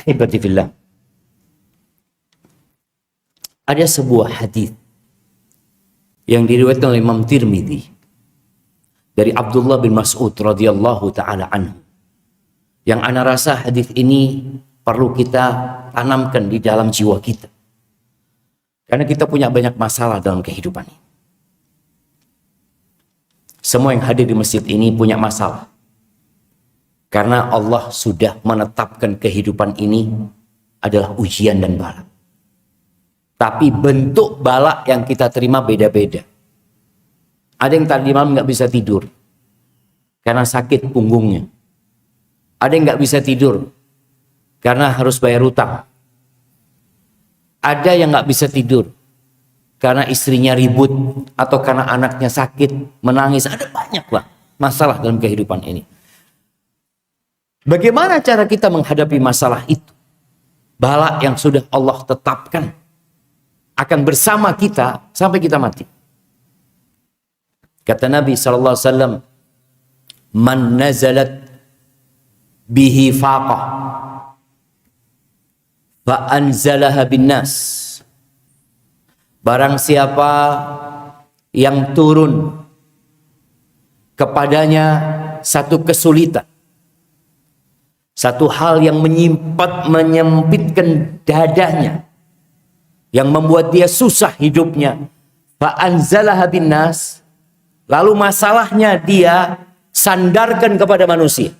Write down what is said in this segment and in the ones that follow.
Ahibati fillah. Ada sebuah hadis yang diriwayatkan oleh Imam Tirmidzi dari Abdullah bin Mas'ud radhiyallahu taala anhu. Yang ana rasa hadis ini perlu kita tanamkan di dalam jiwa kita. Karena kita punya banyak masalah dalam kehidupan ini. Semua yang hadir di masjid ini punya masalah. Karena Allah sudah menetapkan kehidupan ini adalah ujian dan bala. Tapi bentuk bala yang kita terima beda-beda. Ada yang tadi malam nggak bisa tidur karena sakit punggungnya. Ada yang nggak bisa tidur karena harus bayar utang. Ada yang nggak bisa tidur karena istrinya ribut atau karena anaknya sakit, menangis. Ada banyak lah masalah dalam kehidupan ini. Bagaimana cara kita menghadapi masalah itu? Bala yang sudah Allah tetapkan akan bersama kita sampai kita mati. Kata Nabi SAW, man nazalat bihi faqah fa anzalaha bin nas. Barang siapa yang turun kepadanya satu kesulitan, satu hal yang menyempitkan dadanya, yang membuat dia susah hidupnya, fa anzalaha bin nas, lalu masalahnya dia sandarkan kepada manusia.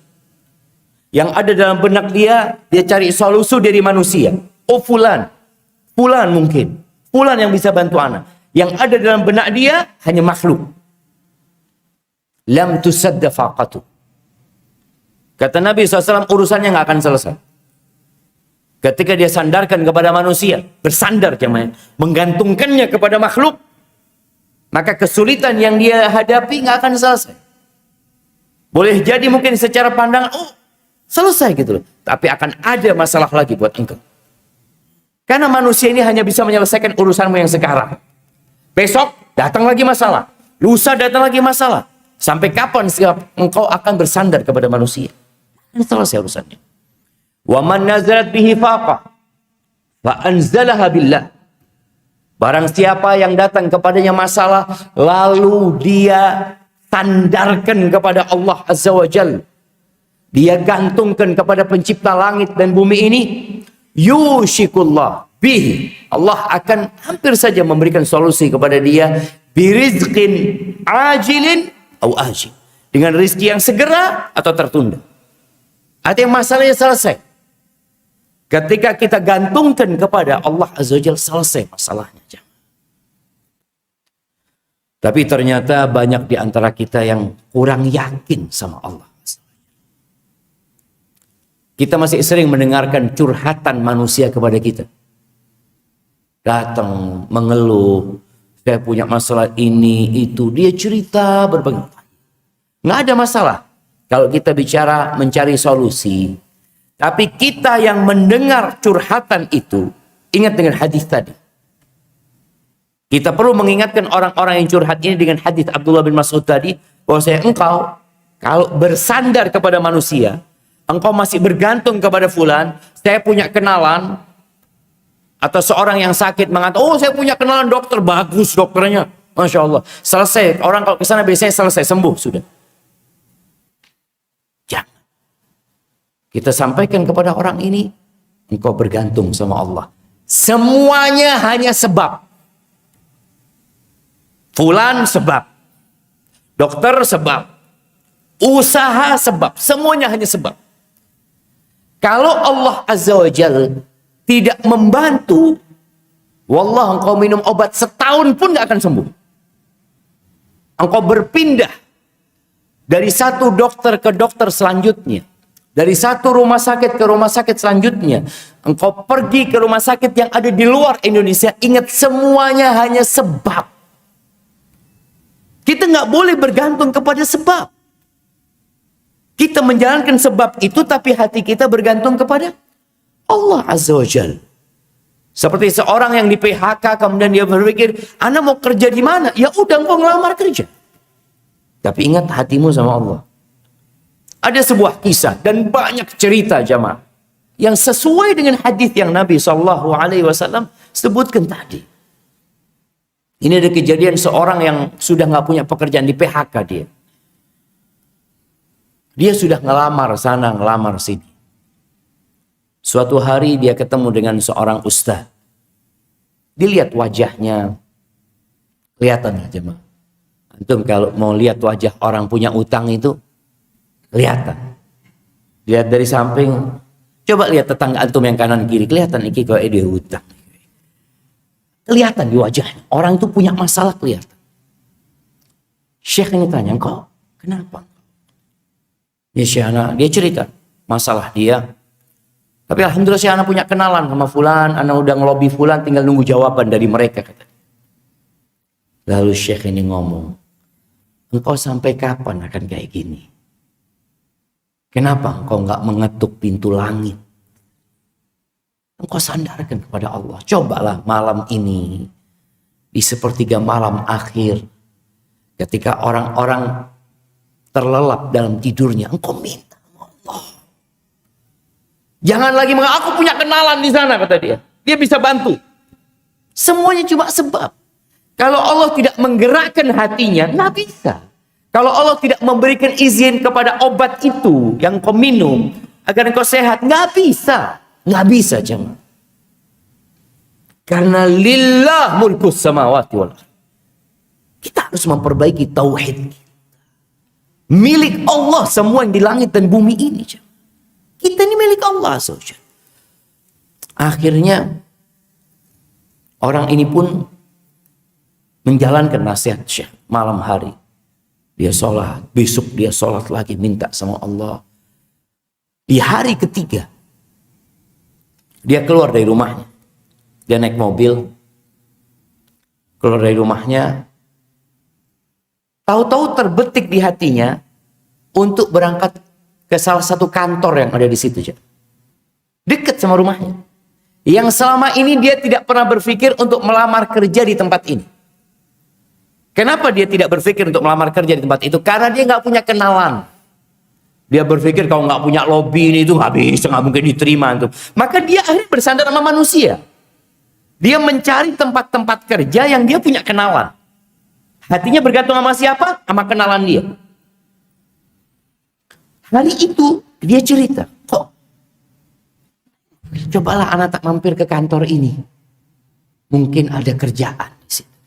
Yang ada dalam benak dia cari solusi dari manusia. Oh fulan mungkin. Fulan yang bisa bantu anak. Yang ada dalam benak dia hanya makhluk. Lam tusadda faqatu. Kata Nabi SAW, urusannya nggak akan selesai. Ketika dia sandarkan kepada manusia, bersandar namanya, menggantungkannya kepada makhluk, maka kesulitan yang dia hadapi nggak akan selesai. Boleh jadi mungkin secara pandangan, oh selesai gitu loh. Tapi akan ada masalah lagi buat engkau. Karena manusia ini hanya bisa menyelesaikan urusanmu yang sekarang. Besok datang lagi masalah. Lusa datang lagi masalah. Sampai kapan engkau akan bersandar kepada manusia? Ini selesai urusannya. Wa man nazalat bihi faqah fa anzalaha billah. Barang siapa yang datang kepadanya masalah, lalu dia sandarkan kepada Allah Azza wa Jalla. Dia gantungkan kepada pencipta langit dan bumi ini. Yushikullah bihi. Allah akan hampir saja memberikan solusi kepada dia. Birizqin ajilin au ajil. Dengan rezeki yang segera atau tertunda. Artinya masalahnya selesai. Ketika kita gantungkan kepada Allah Azza wa Jalla, selesai masalahnya. Tapi ternyata banyak di antara kita yang kurang yakin sama Allah. Kita masih sering mendengarkan curhatan manusia kepada kita. Datang mengeluh, saya punya masalah ini, itu. Dia cerita berbagai. Nggak ada masalah kalau kita bicara mencari solusi. Tapi kita yang mendengar curhatan itu, ingat dengan hadis tadi. Kita perlu mengingatkan orang-orang yang curhat ini dengan hadis Abdullah bin Mas'ud tadi, bahwasanya engkau kalau bersandar kepada manusia, engkau masih bergantung kepada fulan, saya punya kenalan, atau seorang yang sakit mengatakan, oh saya punya kenalan dokter, bagus dokternya, Masya Allah. Selesai, orang kalau ke sana biasanya selesai, sembuh, sudah. Jangan. Kita sampaikan kepada orang ini, engkau bergantung sama Allah. Semuanya hanya sebab. Fulan sebab. Dokter sebab. Usaha sebab. Semuanya hanya sebab. Kalau Allah Azza wa Jalla tidak membantu, wallah engkau minum obat setahun pun gak akan sembuh. Engkau berpindah dari satu dokter ke dokter selanjutnya. Dari satu rumah sakit ke rumah sakit selanjutnya. Engkau pergi ke rumah sakit yang ada di luar Indonesia. Ingat, semuanya hanya sebab. Kita nggak boleh bergantung kepada sebab. Kita menjalankan sebab itu, tapi hati kita bergantung kepada Allah Azza wa Jalla. Seperti seorang yang di PHK, kemudian dia berpikir, Anda mau kerja di mana? Ya udah, engkau ngelamar kerja. Tapi ingat hatimu sama Allah. Ada sebuah kisah dan banyak cerita jamaah. yang sesuai dengan hadis yang Nabi Shallallahu Alaihi Wasallam sebutkan tadi. Ini ada kejadian seorang yang sudah nggak punya pekerjaan, di PHK dia. Dia sudah ngelamar sana, ngelamar sini. Suatu hari dia ketemu dengan seorang ustaz. Dilihat wajahnya, kelihatan aja mah. Antum kalau mau lihat wajah orang punya utang itu, kelihatan. Lihat dari samping, coba lihat tetangga antum yang kanan kiri, kelihatan iki kok dia utang. Kelihatan di wajahnya, orang itu punya masalah kelihatan. Syekh ini tanya, kok kenapa? Ya Syekh anak, dia cerita masalah dia. Tapi alhamdulillah Syekh anak punya kenalan sama fulan, anak udah ngelobi fulan, tinggal nunggu jawaban dari mereka. Kata. Lalu Syekh ini ngomong, engkau sampai kapan akan kayak gini? Kenapa engkau nggak mengetuk pintu langit? Engkau sandarkan kepada Allah. Cobalah malam ini, di sepertiga malam akhir, ketika orang-orang terlelap dalam tidurnya, engkau minta Allah. Jangan lagi aku punya kenalan di sana, kata dia. Dia bisa bantu. Semuanya cuma sebab. Kalau Allah tidak menggerakkan hatinya, nggak bisa. Kalau Allah tidak memberikan izin kepada obat itu yang kau minum agar engkau sehat, nggak bisa. Nggak bisa jangan. Karena lillah mulkus samawati wal ardh. Kita harus memperbaiki tauhid. Milik Allah semua yang di langit dan bumi ini. Kita ini milik Allah. Akhirnya orang ini pun menjalankan nasihat Syekh malam hari. Dia sholat, besok dia sholat lagi, minta sama Allah. Di hari ketiga, dia keluar dari rumahnya. Dia naik mobil, keluar dari rumahnya. Tahu-tahu terbetik di hatinya untuk berangkat ke salah satu kantor yang ada di situ. Dekat sama rumahnya. Yang selama ini dia tidak pernah berpikir untuk melamar kerja di tempat ini. Kenapa dia tidak berpikir untuk melamar kerja di tempat itu? Karena dia nggak punya kenalan. Dia berpikir kalau nggak punya lobby ini itu nggak bisa, nggak mungkin diterima tuh. Maka dia akhirnya bersandar sama manusia. Dia mencari tempat-tempat kerja yang dia punya kenalan. Hatinya bergantung sama siapa? Sama kenalan dia. Hari itu dia cerita, kok cobalah anak tak mampir ke kantor ini. Mungkin ada kerjaan di situ.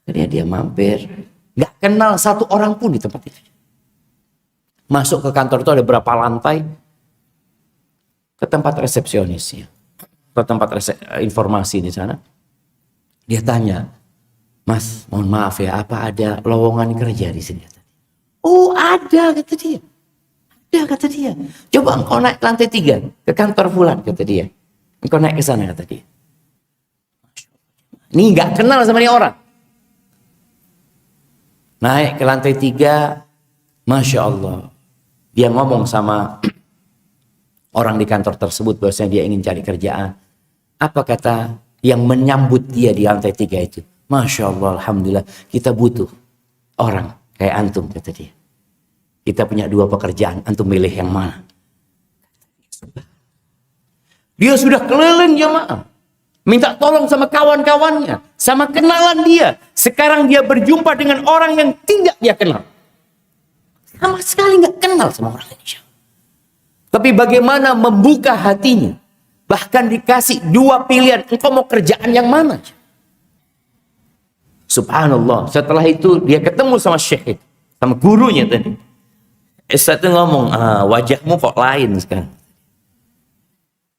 Akhirnya dia mampir, nggak kenal satu orang pun di tempat itu. Masuk ke kantor itu ada berapa lantai, ke tempat resepsionisnya, ke tempat informasi di sana. Dia tanya, Mas, mohon maaf ya, apa ada lowongan kerja di sini? Oh ada, kata dia. Ada, kata dia. Coba engkau naik lantai 3 ke kantor fulan, kata dia. Engkau naik ke sana, kata dia. Ini nggak kenal sama ini orang. Naik ke lantai 3, Masya Allah. Dia ngomong sama orang di kantor tersebut bahwasanya dia ingin cari kerjaan. Apa kata yang menyambut dia di lantai 3 itu? Masya Allah, Alhamdulillah, kita butuh orang kayak antum, kata dia. Kita punya 2 pekerjaan, antum milih yang mana? Dia sudah keliling jemaah. Minta tolong sama kawan-kawannya, sama kenalan dia. Sekarang dia berjumpa dengan orang yang tidak dia kenal. Sama sekali nggak kenal sama orang ini. Tapi bagaimana membuka hatinya? Bahkan dikasih 2 pilihan, engkau mau kerjaan yang mana? Subhanallah. Setelah itu dia ketemu sama Syekh, sama gurunya tadi. Satu ngomong, wajahmu kok lain sekarang.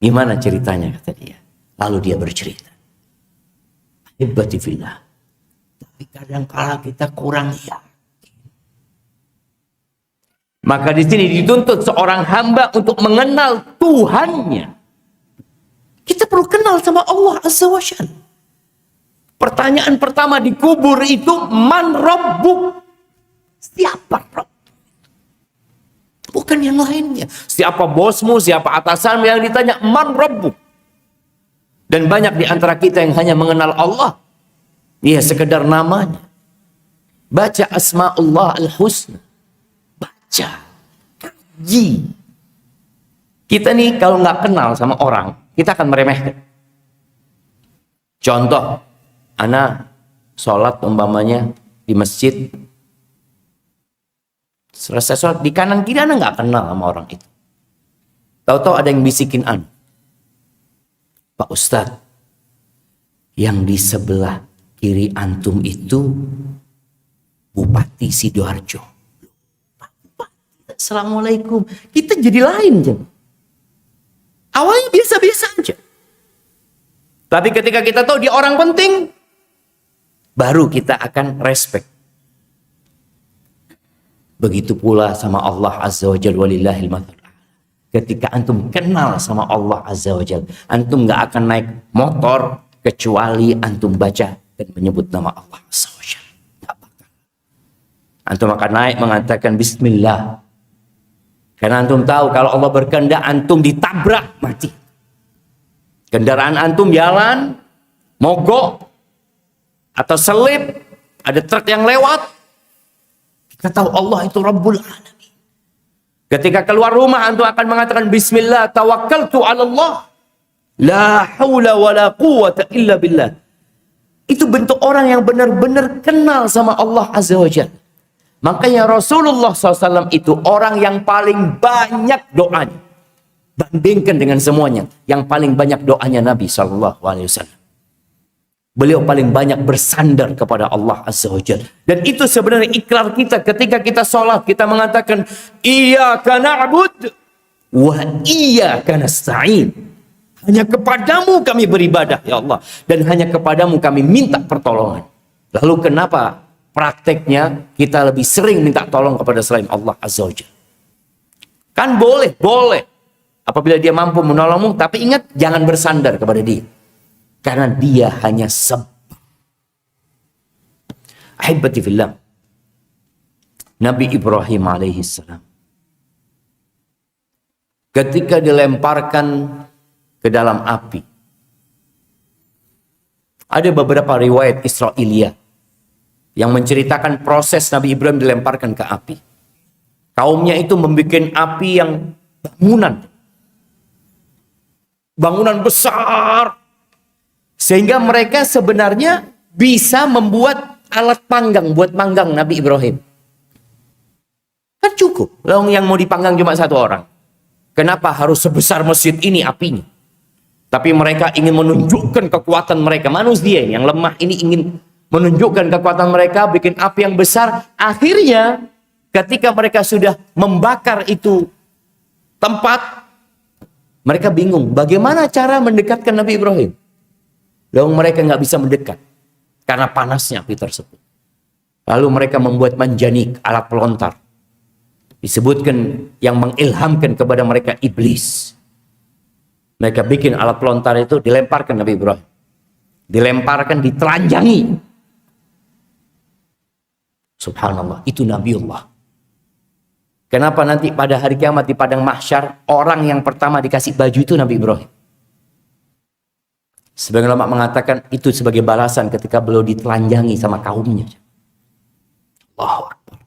Gimana ceritanya, kata dia. Lalu dia bercerita. Ahibati fillah. Tapi kadang-kala kita kurang yakin. Maka di sini dituntut seorang hamba untuk mengenal Tuhannya. Kita perlu kenal sama Allah Azza wa Jalla. Pertanyaan pertama di kubur itu, man rabbuk? Siapa Rabb? Bukan yang lainnya. Siapa bosmu, siapa atasanmu, yang ditanya man rabbuk? Dan banyak di antara kita yang hanya mengenal Allah. Dia sekedar namanya. Baca Asma'ullah al-Husna. Baca. Kaji. Kita nih kalau nggak kenal sama orang, kita akan meremehkan. Contoh, ana sholat umpamanya di masjid, selesai sholat di kanan kiri ana nggak kenal sama orang itu. Tahu-tahu ada yang bisikin ana, Pak Ustadz, yang di sebelah kiri antum itu Bupati Sidoarjo. Assalamualaikum. Kita jadi lain, Jeng. Awalnya biasa-biasa aja. Tapi ketika kita tahu dia orang penting, baru kita akan respect. Begitu pula sama Allah Azza wa Jalla, walillahil mathal. Ketika antum kenal sama Allah Azza wa Jalla, antum gak akan naik motor kecuali antum baca dan menyebut nama Allah Azza wa Jalla. Antum akan naik mengatakan Bismillah. Karena antum tahu kalau Allah berkehendak antum ditabrak mati. Kendaraan antum jalan, mogok, atau selip, ada truk yang lewat. Kita tahu Allah itu Rabbul Alamin. Ketika keluar rumah antum akan mengatakan Bismillah, tawakkaltu ala Allah. La hawla wa la quwwata illa billah. Itu bentuk orang yang benar-benar kenal sama Allah Azza wa Jalla. Makanya Rasulullah SAW itu orang yang paling banyak doanya. Bandingkan dengan semuanya, yang paling banyak doanya Nabi SAW. Beliau paling banyak bersandar kepada Allah Azza wa Jalla. Dan itu sebenarnya ikrar kita ketika kita sholat. Kita mengatakan, Iyyaka na'bud wa iyyaka nasta'in. Hanya kepadamu kami beribadah, ya Allah. Dan hanya kepadamu kami minta pertolongan. Lalu kenapa prakteknya kita lebih sering minta tolong kepada selain Allah Azza wa Jalla? Kan boleh. Apabila dia mampu menolongmu, tapi ingat jangan bersandar kepada dia. Karena dia hanya sebab. Ahibati fillah. Nabi Ibrahim alaihissalam, ketika dilemparkan ke dalam api, ada beberapa riwayat Israiliyah yang menceritakan proses Nabi Ibrahim dilemparkan ke api. Kaumnya itu membuat api yang bangunan besar, sehingga mereka sebenarnya bisa membuat alat panggang buat manggang Nabi Ibrahim. Kan cukup. Lalu yang mau dipanggang cuma satu orang. Kenapa harus sebesar masjid ini apinya? Tapi mereka ingin menunjukkan kekuatan mereka. Manusia yang lemah ini ingin menunjukkan kekuatan mereka, bikin api yang besar. Akhirnya ketika mereka sudah membakar itu tempat, mereka bingung bagaimana cara mendekatkan Nabi Ibrahim. Lalu mereka nggak bisa mendekat karena panasnya api tersebut. Lalu mereka membuat manjanik, alat pelontar. Disebutkan yang mengilhamkan kepada mereka iblis. Mereka bikin alat pelontar itu, dilemparkan Nabi Ibrahim. Dilemparkan, ditelanjangi. Subhanallah, itu Nabiullah. Kenapa nanti pada hari kiamat di padang mahsyar orang yang pertama dikasih baju itu Nabi Ibrahim? Sebagian ulama mengatakan itu sebagai balasan ketika beliau ditelanjangi sama kaumnya. Allahu Akbar.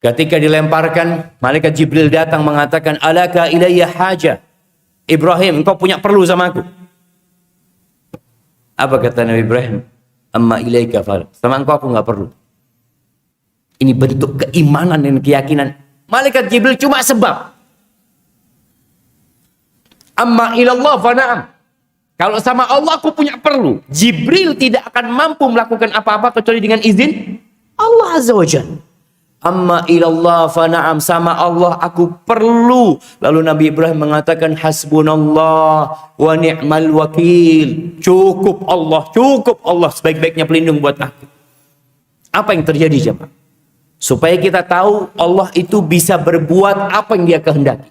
Ketika dilemparkan, malaikat Jibril datang mengatakan, alaka ilayya haja. Ibrahim, engkau punya perlu sama aku. Apa kata Nabi Ibrahim? Amma ilaika fal. Sama engkau aku nggak perlu. Ini bentuk keimanan dan keyakinan. Malaikat Jibril cuma sebab. Amma ilallah fa na'am. Kalau sama Allah aku punya perlu. Jibril tidak akan mampu melakukan apa-apa kecuali dengan izin Allah Azza wa Jalla. Amma ilallah fa na'am, sama Allah aku perlu. Lalu Nabi Ibrahim mengatakan hasbunallah wa ni'mal wakil. Cukup Allah sebaik-baiknya pelindung buat aku. Apa yang terjadi jemaah? Supaya kita tahu Allah itu bisa berbuat apa yang dia kehendaki.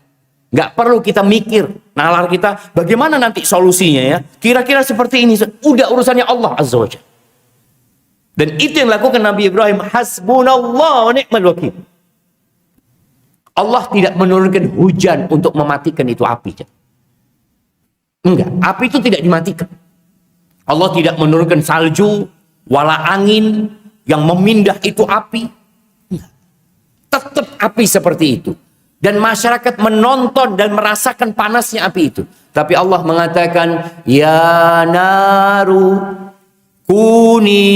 Nggak perlu kita mikir, nalar kita, bagaimana nanti solusinya ya. Kira-kira seperti ini, udah urusannya Allah Azza wa Jalla. Dan itu yang lakukan Nabi Ibrahim, hasbunallah wa ni'mal wakil. Allah tidak menurunkan hujan untuk mematikan itu api. Enggak, api itu tidak dimatikan. Allah tidak menurunkan salju, wala angin yang memindah itu api. Tetap api seperti itu. Dan masyarakat menonton dan merasakan panasnya api itu. Tapi Allah mengatakan, ya naru kuni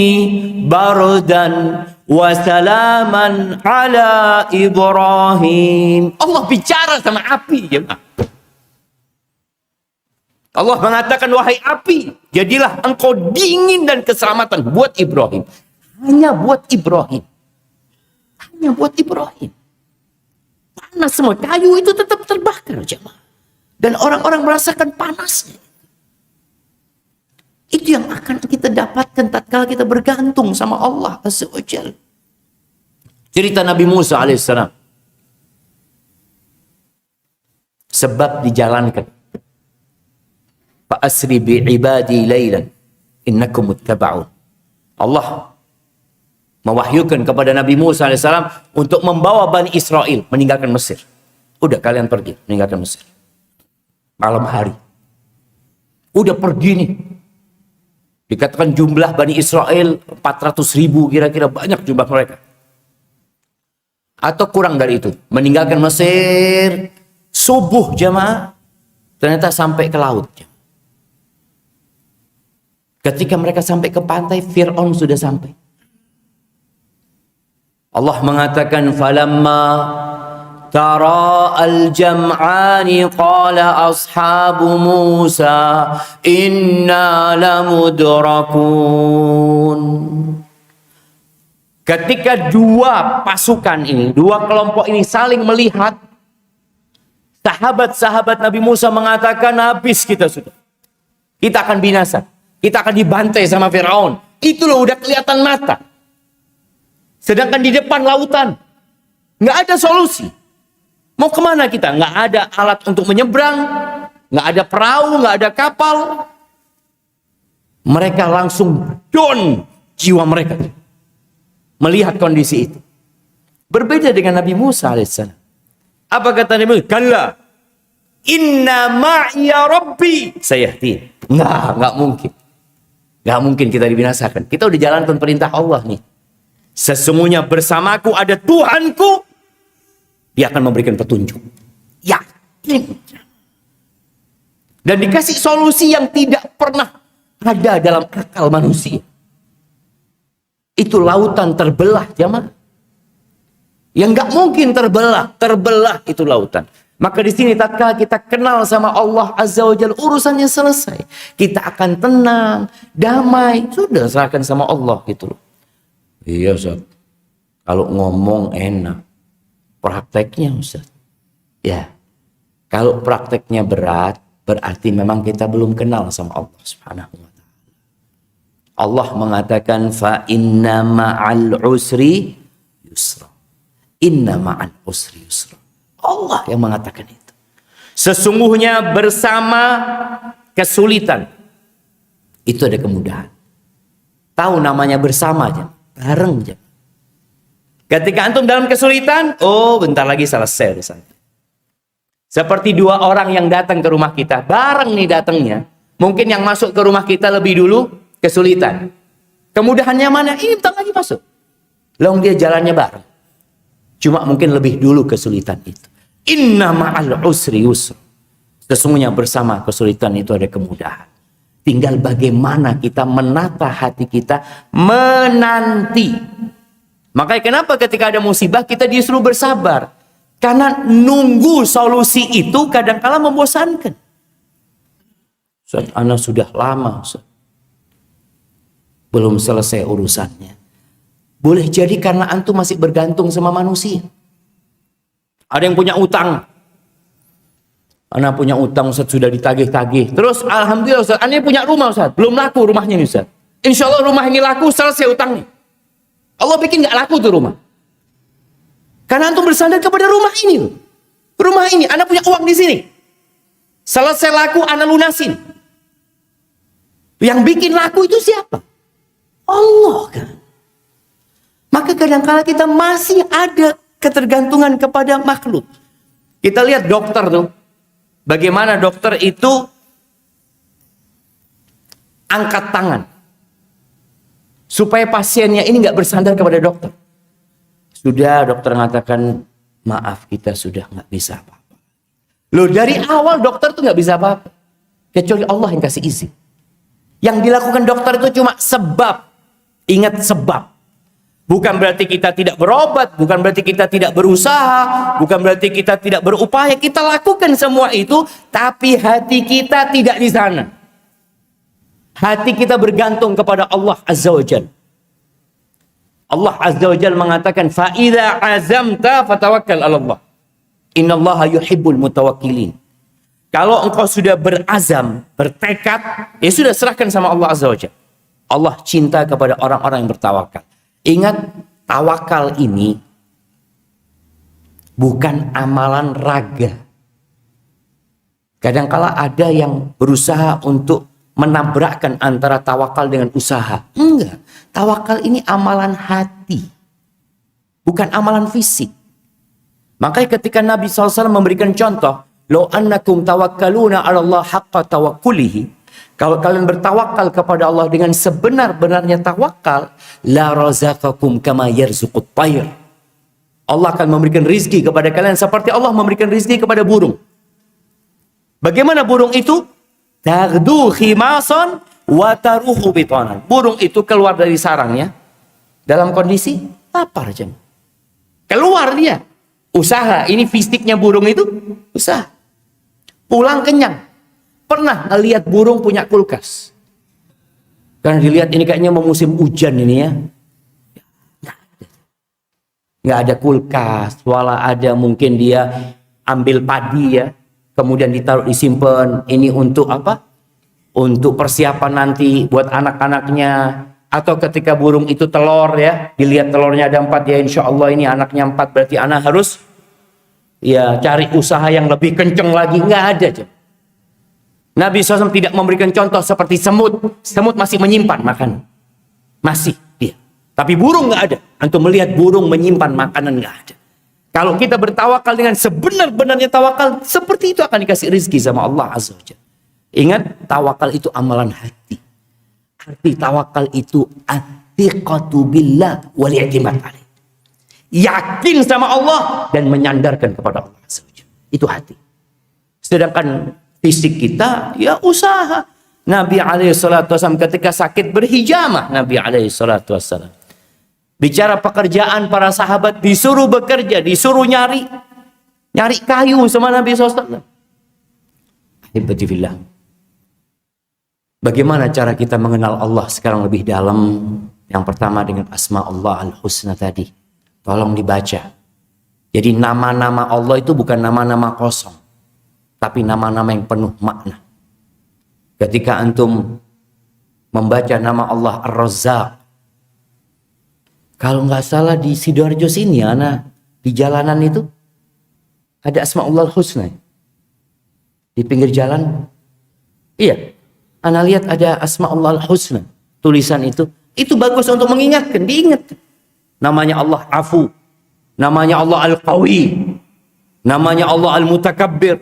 bardan wa salaman ala Ibrahim. Allah bicara sama api, jemaah. Allah mengatakan, wahai api, jadilah engkau dingin dan keselamatan buat Ibrahim. Hanya buat Ibrahim. Hanya buat Ibrahim. Panas semua, kayu itu tetap terbakar, jemaah. Dan orang-orang merasakan panasnya. Itu yang akan kita dapatkan tatkala kita bergantung sama Allah Azza wa Jalla. Cerita Nabi Musa alaihissalam. Sebab dijalankan. Fa asri bi ibadi laylan innakum muttaba'un. Allah mewahyukan kepada Nabi Musa alaihissalam untuk membawa Bani Israel meninggalkan Mesir. Udah, kalian pergi meninggalkan Mesir. Malam hari. Udah pergi nih. Dikatakan jumlah Bani Israel 400.000, kira-kira banyak jumlah mereka. Atau kurang dari itu. Meninggalkan Mesir subuh, jemaah. Ternyata sampai ke laut. Ketika mereka sampai ke pantai, Fir'aun sudah sampai. Allah mengatakan, falamma tara al-jam'ani qala ashabu Musa inna lamudrakun. Ketika dua pasukan ini, dua kelompok ini saling melihat, sahabat-sahabat Nabi Musa mengatakan, habis kita sudah. Kita akan binasa. Kita akan dibantai sama Fir'aun. Itu loh udah kelihatan mata. Sedangkan di depan lautan. Nggak ada solusi. Mau kemana kita? Nggak ada alat untuk menyeberang. Nggak ada perahu, nggak ada kapal. Mereka langsung down jiwa mereka. Melihat kondisi itu. Berbeda dengan Nabi Musa alaihissalam. Apa kata Nabi Musa? Kalla. Inna ma'iya rabbi sayahdi. Nggak mungkin. Nggak mungkin kita dibinasakan. Kita udah jalankan perintah Allah nih. Sesungguhnya bersamaku ada Tuhanku. Dia akan memberikan petunjuk. Yakin. Dan dikasih solusi yang tidak pernah ada dalam akal manusia. Itu lautan terbelah, jemaah. Yang nggak mungkin terbelah itu lautan. Maka di sini tatkala kita kenal sama Allah Azza wa Jalla, urusannya selesai. Kita akan tenang, damai, sudah serahkan sama Allah gitu loh. Iya Ustaz. Kalau ngomong enak, prakteknya Ustaz. Ya. Kalau prakteknya berat, berarti memang kita belum kenal sama Allah Subhanahu wa taala. Allah mengatakan fa inna ma'al usri yusra. Inna ma'al usri yusra. Allah yang mengatakan itu. Sesungguhnya bersama kesulitan itu ada kemudahan. Tahu namanya bersama aja, bareng aja. Ketika antum dalam kesulitan, oh bentar lagi selesai urusannya. Seperti dua orang yang datang ke rumah kita, bareng nih datangnya. Mungkin yang masuk ke rumah kita lebih dulu kesulitan. Kemudahannya mana? Ini bentar lagi masuk. Long dia jalannya bareng. Cuma mungkin lebih dulu kesulitan itu. Inna ma'al usri yusra. Sesungguhnya bersama kesulitan itu ada kemudahan. Tinggal bagaimana kita menata hati kita menanti. Makanya kenapa ketika ada musibah kita disuruh bersabar? Karena nunggu solusi itu kadang-kala membosankan. Ustaz, ana sudah lama Ustaz, belum selesai urusannya. Boleh jadi karena antum masih bergantung sama manusia. Ada yang punya utang. Ana punya utang Ustaz, sudah ditagih-tagih. Terus alhamdulillah Ustaz, ana punya rumah Ustaz, belum laku rumahnya nih Ustaz. Insya Allah rumah ini laku, selesai utangnya. Allah bikin nggak laku tuh rumah. Karena antum bersandar kepada rumah ini. Rumah ini, ana punya uang di sini. Selesai laku, ana lunasin. Yang bikin laku itu siapa? Allah kan. Maka kadang-kala kita masih ada ketergantungan kepada makhluk. Kita lihat dokter tuh. Bagaimana dokter itu angkat tangan. Supaya pasiennya ini nggak bersandar kepada dokter. Sudah dokter mengatakan maaf kita sudah nggak bisa apa-apa. Loh, dari awal dokter tuh nggak bisa apa-apa. Kecuali Allah yang kasih izin. Yang dilakukan dokter itu cuma sebab. Ingat sebab. Bukan berarti kita tidak berobat, bukan berarti kita tidak berusaha, bukan berarti kita tidak berupaya. Kita lakukan semua itu, tapi hati kita tidak di sana. Hati kita bergantung kepada Allah Azza wa Jalla. Allah Azza wa Jalla mengatakan, "Fa'idha azamta fatawakkal 'ala Allah. Innallaha yuhibbul mutawakkilin." Kalau engkau sudah berazam, bertekad, ya sudah serahkan sama Allah Azza wa Jalla. Allah cinta kepada orang-orang yang bertawakal. Ingat, tawakal ini bukan amalan raga. Kadangkala ada yang berusaha untuk menabrakkan antara tawakal dengan usaha. Enggak. Tawakal ini amalan hati. Bukan amalan fisik. Makanya ketika Nabi SAW memberikan contoh, "Lau annakum tawakkaluna 'ala Allah haqqa tawakkulihi." Kalau kalian bertawakal kepada Allah dengan sebenar-benarnya tawakal, la razaqakum kama yarzuqut tayr. Allah akan memberikan rizki kepada kalian seperti Allah memberikan rizki kepada burung. Bagaimana burung itu? Taghdu khimasan wa taruhu bitanan. Burung itu keluar dari sarangnya dalam kondisi lapar aja. Keluar dia. Usaha, ini fisiknya burung itu usaha. Pulang kenyang. Pernah ngelihat burung punya kulkas? Karena dilihat ini kayaknya mau musim hujan ini ya. Nggak ada kulkas. Walau ada mungkin dia ambil padi ya. Kemudian ditaruh disimpan. Ini untuk apa? Untuk persiapan nanti buat anak-anaknya. Atau ketika burung itu telur ya. Dilihat telurnya ada 4 ya, insya Allah ini anaknya 4. Berarti anak harus ya cari usaha yang lebih kenceng lagi. Nggak ada. Nabi SAW tidak memberikan contoh seperti semut. Semut masih menyimpan makanan. Masih dia. Tapi burung nggak ada. Antum melihat burung menyimpan makanan, nggak ada. Kalau kita bertawakal dengan sebenar-benarnya tawakal, seperti itu akan dikasih rezeki sama Allah Azza wa Jalla. Ingat, tawakal itu amalan hati. Arti tawakal itu atiqatu billah wal i'timad alaih. Yakin sama Allah dan menyandarkan kepada Allah Azza wa Jalla. Itu hati. Sedangkan fisik kita, ya usaha. Nabi SAW ketika sakit berhijamah. Nabi SAW. Bicara pekerjaan para sahabat, disuruh bekerja, disuruh nyari kayu sama Nabi SAW. Alhamdulillah. Bagaimana cara kita mengenal Allah sekarang lebih dalam? Yang pertama dengan asma Allah al-husna tadi. Tolong dibaca. Jadi nama-nama Allah itu bukan nama-nama kosong. Tapi nama-nama yang penuh makna. Ketika antum membaca nama Allah Ar-Razzaq. Kalau nggak salah di Sidoarjo sini, di jalanan itu ada Asma Allah Husna. Di pinggir jalan. Iya. Ana lihat ada Asma Allah Husna. Tulisan itu. Itu bagus untuk mengingatkan. Diingat. Namanya Allah Afu. Namanya Allah Al-Qawi. Namanya Allah Al-Mutakabbir.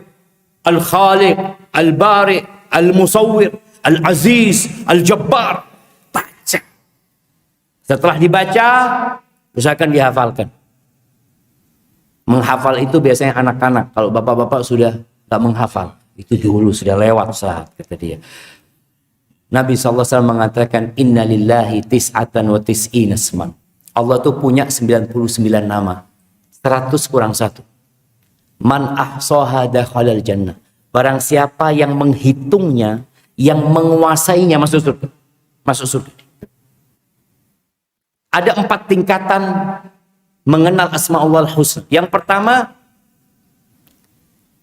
Al-Khaliq, Al-Bari, Al-Musawwir, Al-Aziz, Al-Jabbar. Baca. Setelah dibaca, usahakan dihafalkan. Menghafal itu biasanya anak-anak. Kalau bapak-bapak sudah tak menghafal, itu dulu sudah lewat saat, kata dia. Nabi SAW mengatakan, Inna lillahi tis'atan wa tis'ina asman. Allah tuh punya 99 nama. 100 kurang 1. Man ahsaha dakhalal jannah. Barang siapa yang menghitungnya, yang menguasainya masuk surga. Masuk surga. Ada 4 tingkatan mengenal asma Allah husna. Yang pertama,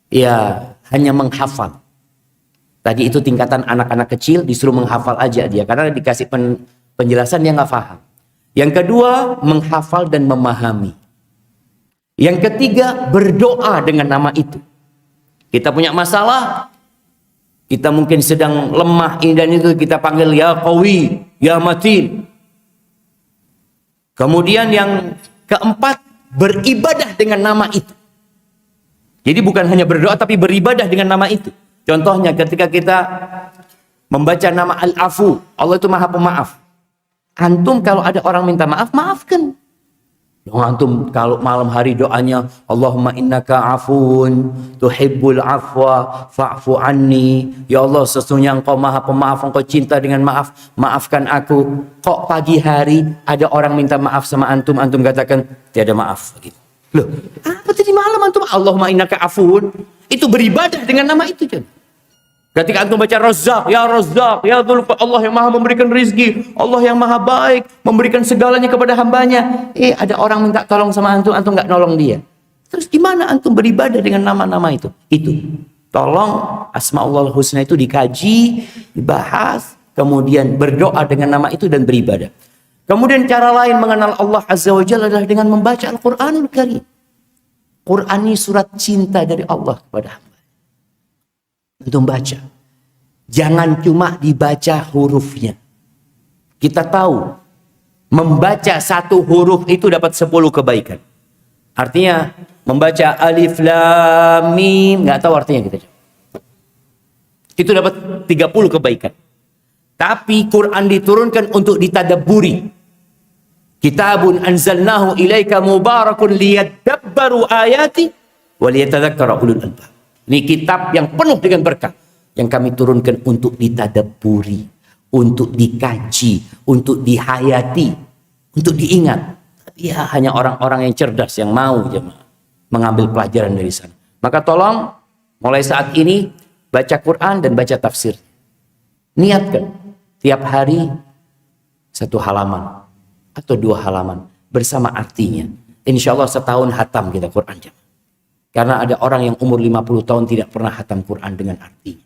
ya hanya menghafal. Tadi itu tingkatan anak-anak kecil disuruh menghafal aja dia. Karena dikasih penjelasan dia nggak paham. Yang kedua, menghafal dan memahami. Yang ketiga, berdoa dengan nama itu. Kita punya masalah, kita mungkin sedang lemah ini dan itu, kita panggil ya Qawi, ya Matin. Kemudian yang keempat, beribadah dengan nama itu. Jadi bukan hanya berdoa tapi beribadah dengan nama itu. Contohnya ketika kita membaca nama Al-Afu, Allah itu Maha Pemaaf. Antum kalau ada orang minta maaf, maafkan. Antum kalau malam hari doanya Allahumma innaka afun tuhibbul afwa fa'fu anni. Ya Allah, sesungguhnya Engkau Maha Pemaaf, Engkau cinta dengan maaf, maafkan aku. Kok pagi hari ada orang minta maaf sama antum, antum katakan tiada maaf gitu. Loh, apa tadi malam antum Allahumma innaka afun? Itu beribadah dengan nama itu kan. Ketika antum baca Razzaq, ya Dzul, Allah yang maha memberikan rizki, Allah yang maha baik, memberikan segalanya kepada hambanya. Ada orang minta tolong sama antum, antum nggak nolong dia. Terus gimana antum beribadah dengan nama-nama itu? Itu. Tolong Asma'ullahul Husna itu dikaji, dibahas, kemudian berdoa dengan nama itu dan beribadah. Kemudian cara lain mengenal Allah Azza wa Jalla adalah dengan membaca Al-Quranul Karim. Quran ini surat cinta dari Allah kepada hamba. Antum baca. Jangan cuma dibaca hurufnya. Kita tahu membaca satu huruf itu dapat 10 kebaikan. Artinya membaca alif lam mim nggak tahu artinya kita. Itu dapat 30 kebaikan. Tapi Quran diturunkan untuk ditadabburi. Kitabun anzalnahu ilaika mubarakun liyadabbaru ayati wa liyatadzakkara ulul albab. Ini kitab yang penuh dengan berkah yang kami turunkan untuk ditadabburi, untuk dikaji, untuk dihayati, untuk diingat. Tapi ya hanya orang-orang yang cerdas yang mau jemaah mengambil pelajaran dari sana. Maka tolong mulai saat ini baca Quran dan baca tafsir. Niatkan tiap hari 1 halaman atau 2 halaman bersama artinya. Insya Allah setahun hatam kita Quran jemaah. Karena ada orang yang umur 50 tahun tidak pernah hatam Quran dengan artinya.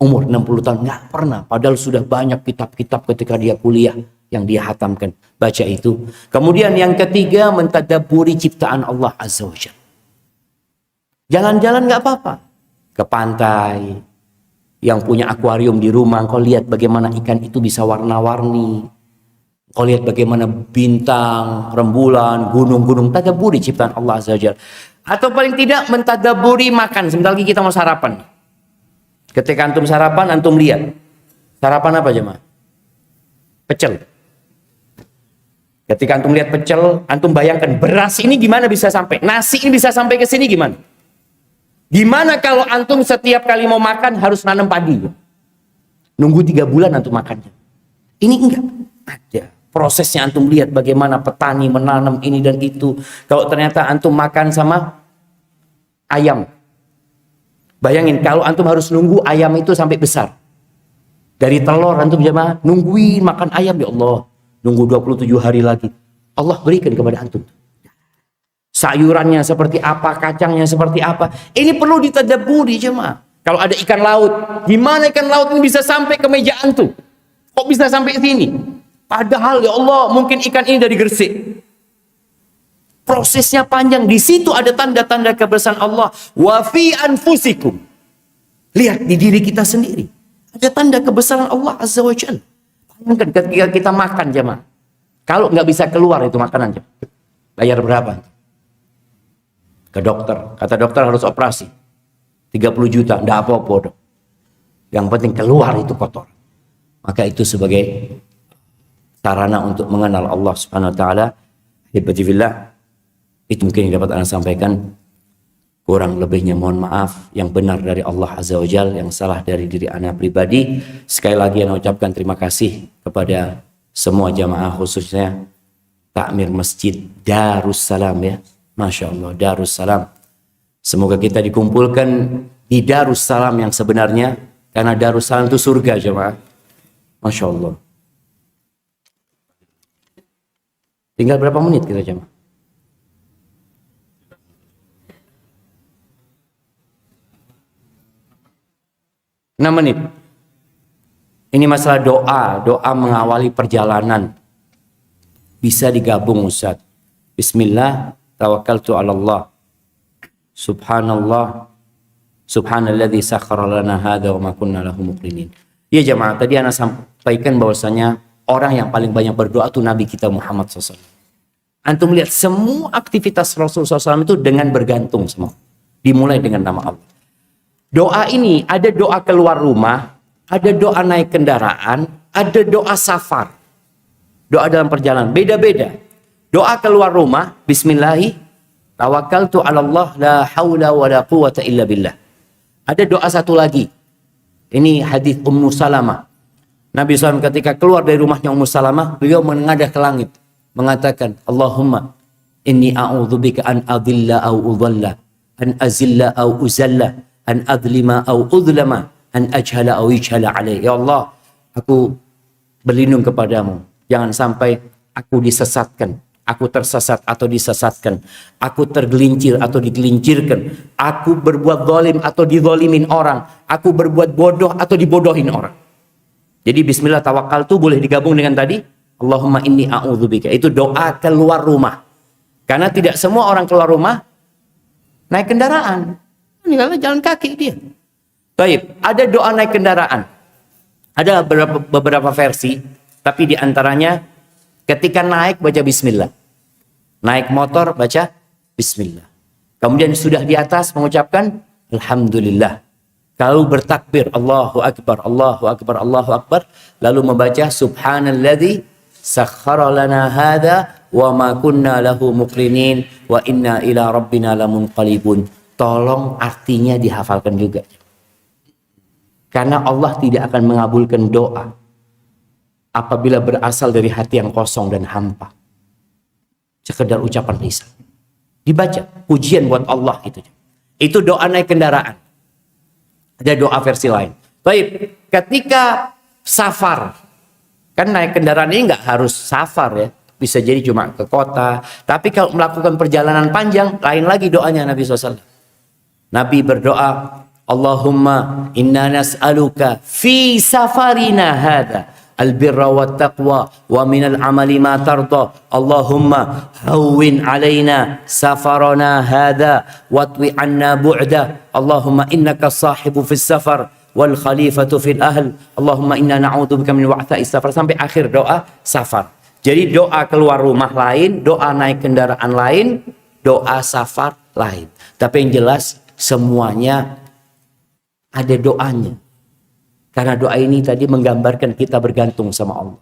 Umur 60 tahun nggak pernah. Padahal sudah banyak kitab-kitab ketika dia kuliah yang dia hatamkan. Baca itu. Kemudian yang ketiga, mentadabburi ciptaan Allah Azza wa Jalla. Jalan-jalan nggak apa-apa. Ke pantai. Yang punya akuarium di rumah. Kau lihat bagaimana ikan itu bisa warna-warni. Kau lihat bagaimana bintang, rembulan, gunung-gunung. Tadabburi ciptaan Allah Azza wa Jalla. Atau paling tidak mentadabburi makan. Sebentar lagi kita mau sarapan. Ketika antum sarapan, antum lihat. Sarapan apa jemaah? Pecel. Ketika antum lihat pecel, antum bayangkan beras ini gimana bisa sampai. Nasi ini bisa sampai ke sini gimana? Gimana kalau antum setiap kali mau makan harus nanam padi? Nunggu 3 bulan antum makannya. Ini enggak ada. Prosesnya antum lihat bagaimana petani menanam ini dan itu. Kalau ternyata antum makan sama ayam. Bayangin kalau antum harus nunggu ayam itu sampai besar. Dari telur antum jemaah nungguin makan ayam, ya Allah. Nunggu 27 hari lagi. Allah berikan kepada antum. Sayurannya seperti apa, kacangnya seperti apa. Ini perlu ditadabburi jemaah. Kalau ada ikan laut, gimana ikan laut ini bisa sampai ke meja antum? Kok bisa sampai sini? Padahal ya Allah mungkin ikan ini dari Gresik. Prosesnya panjang. Di situ ada tanda-tanda kebesaran Allah. Wa fi anfusikum. Lihat di diri kita sendiri. Ada tanda kebesaran Allah Azza wa Jalla. Bayangkan ketika kita makan jemaah. Kalau nggak bisa keluar itu makanan jemaah. Bayar berapa? Ke dokter. Kata dokter harus operasi. 30 juta. Nggak apa-apa dok. Yang penting keluar itu kotor. Maka itu sebagai sarana untuk mengenal Allah Subhanahu wa taala. Hibatifillah. Itu mungkin yang dapat Anda sampaikan. Kurang lebihnya mohon maaf. Yang benar dari Allah Azza wa Jalla, yang salah dari diri Anda pribadi. Sekali lagi Anda ucapkan terima kasih kepada semua jamaah, khususnya takmir Masjid Darussalam ya. Masya Allah, Darussalam. Semoga kita dikumpulkan di Darussalam yang sebenarnya, karena Darussalam itu surga jemaah. Masya Allah. Tinggal berapa menit kita jemaah? Enam menit. Ini masalah doa mengawali perjalanan. Bisa digabung Ustaz. Bismillah, tawakkaltu 'ala Allah. Subhanallah. Subhanalladzi sakhkhara lana hadza wa ma kunna lahu muqrinin. Ya jemaah, tadi Ana sampaikan bahwasanya orang yang paling banyak berdoa itu Nabi kita Muhammad SAW. Antum lihat semua aktivitas Rasulullah SAW itu dengan bergantung semua. Dimulai dengan nama Allah. Doa ini ada doa keluar rumah, ada doa naik kendaraan, ada doa safar. Doa dalam perjalanan, beda-beda. Doa keluar rumah, bismillahi, tawakkaltu 'ala Allah, la haula wa la quwata illa billah. Ada doa satu lagi. Ini hadis Ummu Salamah. Nabi SAW ketika keluar dari rumahnya Ummu Salamah, beliau menengadah ke langit, mengatakan, Allahumma inni a'udzubika an adilla au udhalla, an azilla au uzalla, an adlima au udlama, an ajhala au yujhala alaih. Ya Allah, aku berlindung kepadamu. Jangan sampai aku disesatkan, aku tersesat atau disesatkan, aku tergelincir atau digelincirkan, aku berbuat zalim atau dizalimin orang, aku berbuat bodoh atau dibodohin orang. Jadi bismillah tawakkaltu boleh digabung dengan tadi Allahumma inni a'udzubika. Itu doa keluar rumah. Karena tidak semua orang keluar rumah naik kendaraan. Ini jalan kaki dia. Baik, ada doa naik kendaraan. Ada beberapa versi, tapi diantaranya ketika naik baca bismillah. Naik motor baca bismillah. Kemudian sudah di atas mengucapkan alhamdulillah. Kalau bertakbir Allahu Akbar, Allahu Akbar, Allahu Akbar, lalu membaca subhanalladzi sakhkhara lana hadza wa ma kunna lahu muqrinin wa inna ila rabbina lamunqalibun. Tolong artinya dihafalkan juga. Karena Allah tidak akan mengabulkan doa apabila berasal dari hati yang kosong dan hampa. Sekedar ucapan lisan. Dibaca, pujian buat Allah itu. Itu doa naik kendaraan. Ada doa versi lain. Baik, ketika safar, kan naik kendaraan ini nggak harus safar ya, bisa jadi cuma ke kota. Tapi kalau melakukan perjalanan panjang, lain lagi doanya Nabi SAW. Nabi berdoa, Allahumma inna nas'aluka fi safarina hadha albirra wa taqwa wa minal amali ma tarda. Allahumma hawwin alaina safarana hadha watwi anna bu'da. Allahumma innaka sahibu fis safar wal khalifatu fil ahl. Allahumma inna na'udzubika min wa'tha'is safar, sampai akhir doa safar. Jadi doa keluar rumah lain, doa naik kendaraan lain, doa safar lain. Tapi yang jelas semuanya ada doanya. Karena doa ini tadi menggambarkan kita bergantung sama Allah.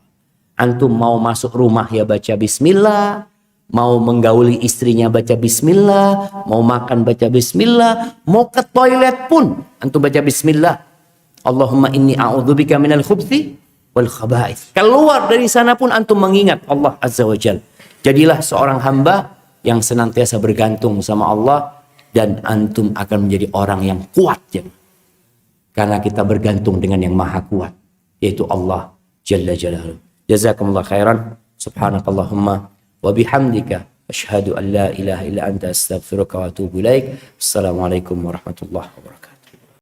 Antum mau masuk rumah ya baca bismillah, mau menggauli istrinya baca bismillah, mau makan baca bismillah, mau ke toilet pun antum baca bismillah. Allahumma inni a'udzubika minal khubthi wal khaba'ith. Keluar dari sana pun antum mengingat Allah Azza wa Jalla. Jadilah seorang hamba yang senantiasa bergantung sama Allah, dan antum akan menjadi orang yang kuat ya. Karena kita bergantung dengan yang maha kuat, yaitu Allah Jalla Jalaluhu. Jazakumullah khairan. Subhanakallahumma wa bihamdika asyhadu an la ilaha illa anta astaghfiruka wa atubu ilaik. Assalamualaikum warahmatullahi wabarakatuh.